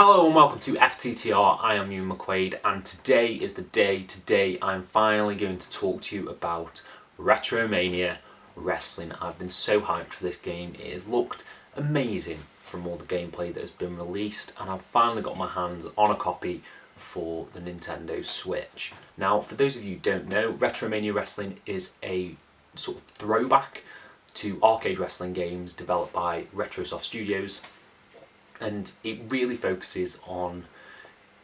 Hello and welcome to FTTR. I am Ewan McQuaid and today is the day. Today I'm finally going to talk to you about RetroMania Wrestling. I've been so hyped for this game. It has looked amazing from all the gameplay that has been released, and I've finally got my hands on a copy for the Nintendo Switch. Now, for those of you who don't know, RetroMania Wrestling is a sort of throwback to arcade wrestling games developed by Retrosoft Studios. And it really focuses on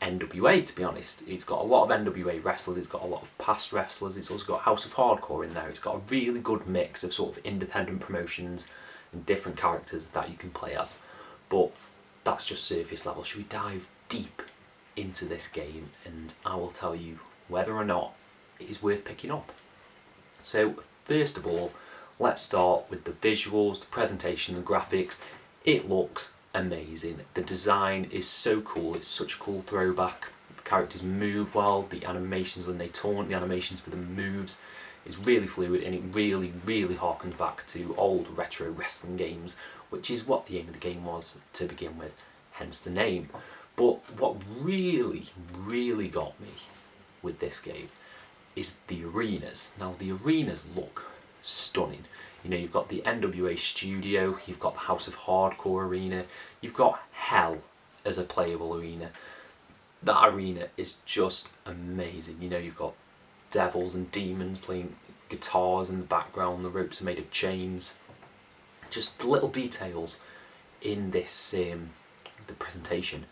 NWA, to be honest. It's got a lot of NWA wrestlers, it's got a lot of past wrestlers, it's also got House of Hardcore in there. It's got a really good mix of sort of independent promotions and different characters that you can play as. But that's just surface level. Should we dive deep into this game and I will tell you whether or not it is worth picking up. So first of all, let's start with the visuals, the presentation, the graphics. It looks amazing. The design is so cool. It's such a cool throwback. The characters move well. The animations when they taunt, the animations for the moves is really fluid, and it really harkens back to old retro wrestling games, which is what the aim of the game was to begin with, hence the name. But what really got me with this game is the arenas. Now the arenas look stunning. You know, you've got the NWA studio, you've got the House of Hardcore arena, you've got Hell as a playable arena. That arena is just amazing. You know, you've got devils and demons playing guitars in the background, the ropes are made of chains. Just the little details in this, the presentation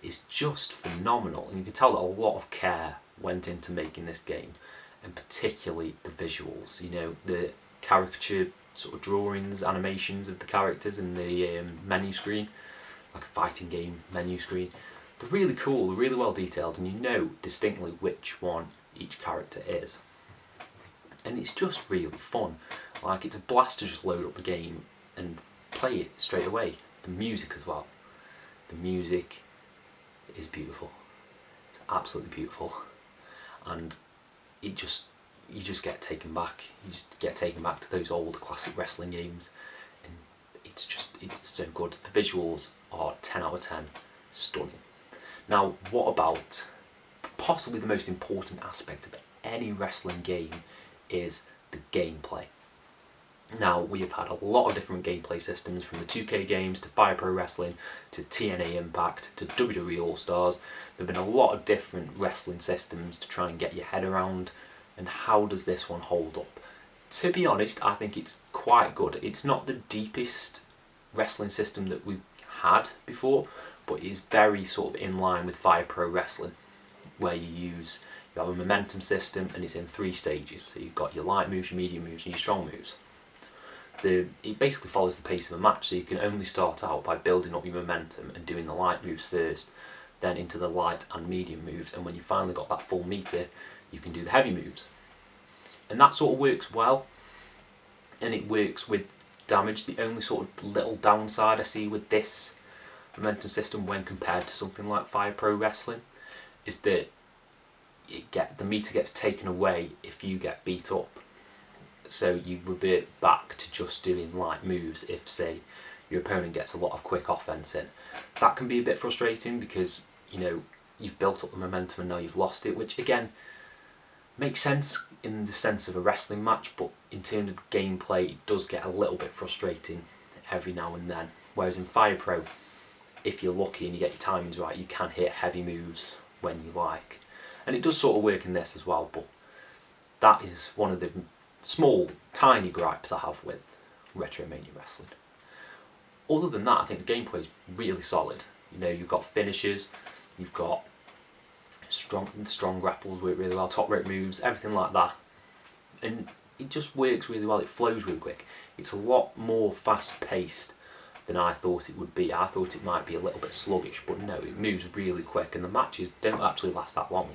is just phenomenal, and you can tell that a lot of care went into making this game, and particularly the visuals. You know, the caricature sort of drawings, animations of the characters in the menu screen, like a fighting game menu screen. They're really cool, they're really well detailed, and you know distinctly which one each character is. And it's just really fun. Like, it's a blast to just load up the game and play it straight away. The music as well. The music is beautiful. It's absolutely beautiful. And you just get taken back. You just get taken back to those old classic wrestling games, and it's so good. The visuals are 10 out of 10, stunning. Now, what about possibly the most important aspect of any wrestling game is the gameplay. Now, we have had a lot of different gameplay systems, from the 2K games to Fire Pro Wrestling to TNA Impact to WWE All Stars. There have been a lot of different wrestling systems to try and get your head around. And how does this one hold up? To be honest, I think it's quite good. It's not the deepest wrestling system that we've had before, but it is very sort of in line with Fire Pro Wrestling, where you have a momentum system and it's in 3 stages. So you've got your light moves, your medium moves and your strong moves. It basically follows the pace of a match, so you can only start out by building up your momentum and doing the light moves first, then into the light and medium moves, and when you finally got that full meter, you can do the heavy moves. And that sort of works well, and it works with damage. The only sort of little downside I see with this momentum system when compared to something like Fire Pro Wrestling is that the meter gets taken away if you get beat up. So you revert back to just doing light moves if, say, your opponent gets a lot of quick offense in. That can be a bit frustrating because, you know, you've built up the momentum and now you've lost it, which again makes sense in the sense of a wrestling match, but in terms of gameplay it does get a little bit frustrating every now and then. Whereas in Fire Pro, if you're lucky and you get your timings right, you can hit heavy moves when you like. And it does sort of work in this as well, but that is one of the small, tiny gripes I have with RetroMania Wrestling. Other than that, I think the gameplay is really solid. You know, you've got finishes, you've got strong grapples, work really well, top rope moves, everything like that. And it just works really well, it flows really quick. It's a lot more fast paced than I thought it would be. I thought it might be a little bit sluggish, but no, it moves really quick, and the matches don't actually last that long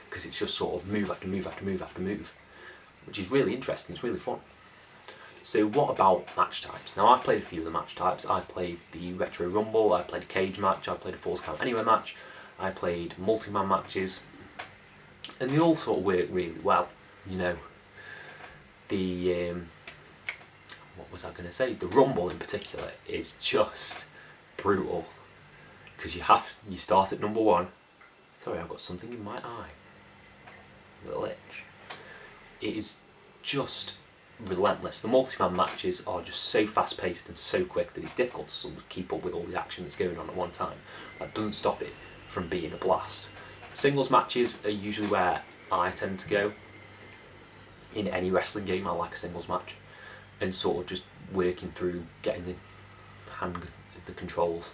because it's just sort of move after move after move after move, which is really interesting, it's really fun. So what about match types? Now, I've played a few of the match types. I've played the Retro Rumble, I've played a cage match, I've played a Falls Count Anywhere match, I played multi-man matches, and they all sort of work really well. You know, the what was I going to say? The Rumble in particular is just brutal because you start at number 1. Sorry, I've got something in my eye. A little itch. It is just relentless. The multi-man matches are just so fast-paced and so quick that it's difficult to sort of keep up with all the action that's going on at one time. That doesn't stop it from being a blast. Singles matches are usually where I tend to go. In any wrestling game, I like a singles match, and sort of just working through getting the hang of the controls,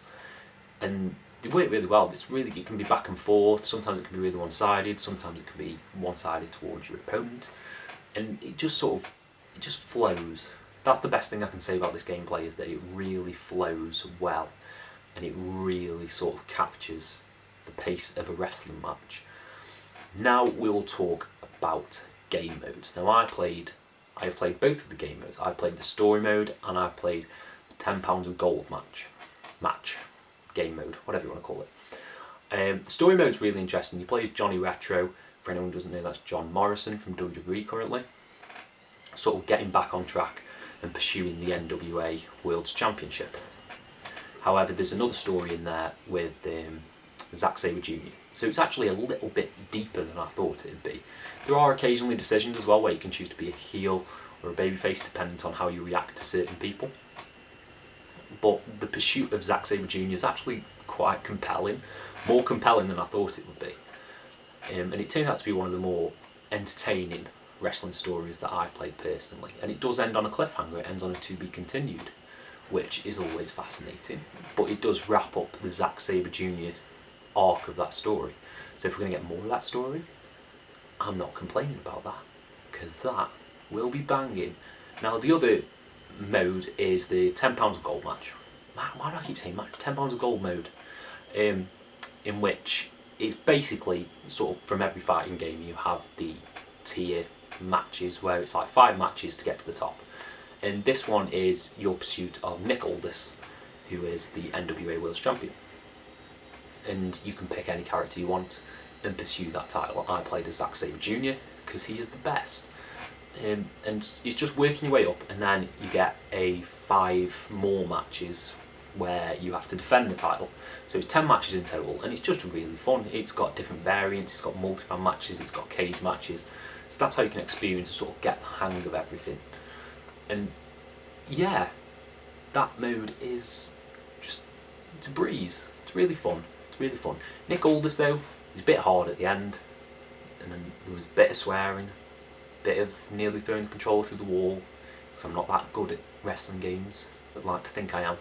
and they work really well. It can be back and forth. Sometimes it can be really one-sided. Sometimes it can be one-sided towards your opponent, and it just flows. That's the best thing I can say about this gameplay, is that it really flows well, and it really sort of captures the pace of a wrestling match. Now we'll talk about game modes. Now I've played both of the game modes. I've played the story mode, and I've played the £10 of gold game mode, whatever you want to call it. The story mode's really interesting. You play as Johnny Retro. For anyone who doesn't know, that's John Morrison from WWE currently. Sort of getting back on track and pursuing the NWA World's Championship. However, there's another story in there with Zack Sabre Jr. So it's actually a little bit deeper than I thought it'd be. There are occasionally decisions as well where you can choose to be a heel or a babyface, dependent on how you react to certain people. But the pursuit of Zack Sabre Jr. is actually quite compelling, more compelling than I thought it would be. And it turned out to be one of the more entertaining wrestling stories that I've played personally. And it does end on a cliffhanger. It ends on a to be continued, which is always fascinating. But it does wrap up the Zack Sabre Jr. arc of that story. So if we're going to get more of that story, I'm not complaining about that, because that will be banging. Now the other mode is the £10 of gold match. Why do I keep saying match? £10 of gold mode, in which it's basically sort of from every fighting game you have the tier matches where it's like 5 matches to get to the top. And this one is your pursuit of Nick Aldis, who is the NWA World Champion. And you can pick any character you want and pursue that title. I played as Zack Sabre Jr. because he is the best. And it's just working your way up, and then you get 5 more matches where you have to defend the title. So it's 10 matches in total, and it's just really fun. It's got different variants, it's got multi-man matches, it's got cage matches. So that's how you can experience and sort of get the hang of everything. And yeah, that mode is just, it's a breeze. It's really fun. It's really fun. Nick Aldis though, he's a bit hard at the end, and then there was a bit of swearing, a bit of nearly throwing the controller through the wall, because I'm not that good at wrestling games. I'd like to think I am.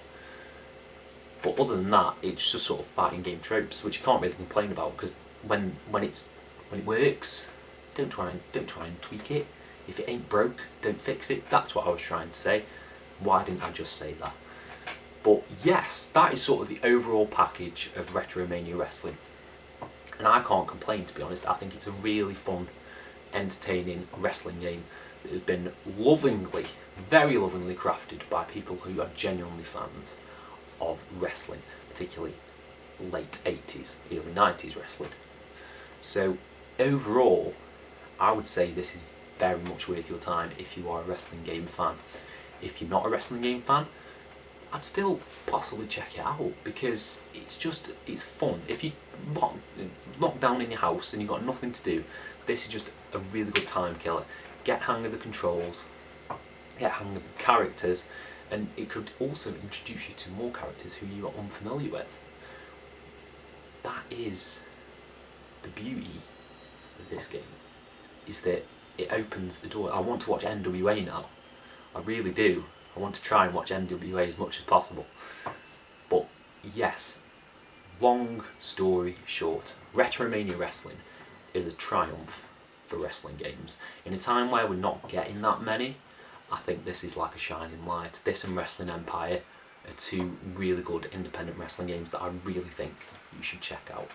But other than that, it's just sort of fighting game tropes, which you can't really complain about, because when it works, don't try and tweak it. If it ain't broke, don't fix it. That's what I was trying to say. Why didn't I just say that? But yes, that is sort of the overall package of RetroMania Wrestling. And I can't complain, to be honest. I think it's a really fun, entertaining wrestling game that has been lovingly, very lovingly crafted by people who are genuinely fans of wrestling, particularly late 80s, early 90s wrestling. So overall, I would say this is very much worth your time if you are a wrestling game fan. If you're not a wrestling game fan, I'd still possibly check it out, because it's fun. If you lock down in your house and you've got nothing to do, this is just a really good time killer. Get hang of the controls, get hang of the characters, and it could also introduce you to more characters who you are unfamiliar with. That is the beauty of this game, is that it opens the door. I want to watch NWA now. I really do. I want to try and watch NWA as much as possible. But yes, long story short, RetroMania Wrestling is a triumph for wrestling games. In a time where we're not getting that many, I think this is like a shining light. This and Wrestling Empire are 2 really good independent wrestling games that I really think you should check out.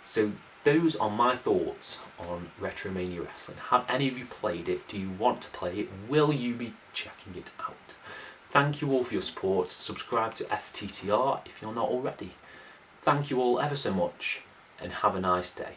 So those are my thoughts on RetroMania Wrestling. Have any of you played it? Do you want to play it? Will you be checking it out? Thank you all for your support. Subscribe to FTTR if you're not already. Thank you all ever so much, and have a nice day.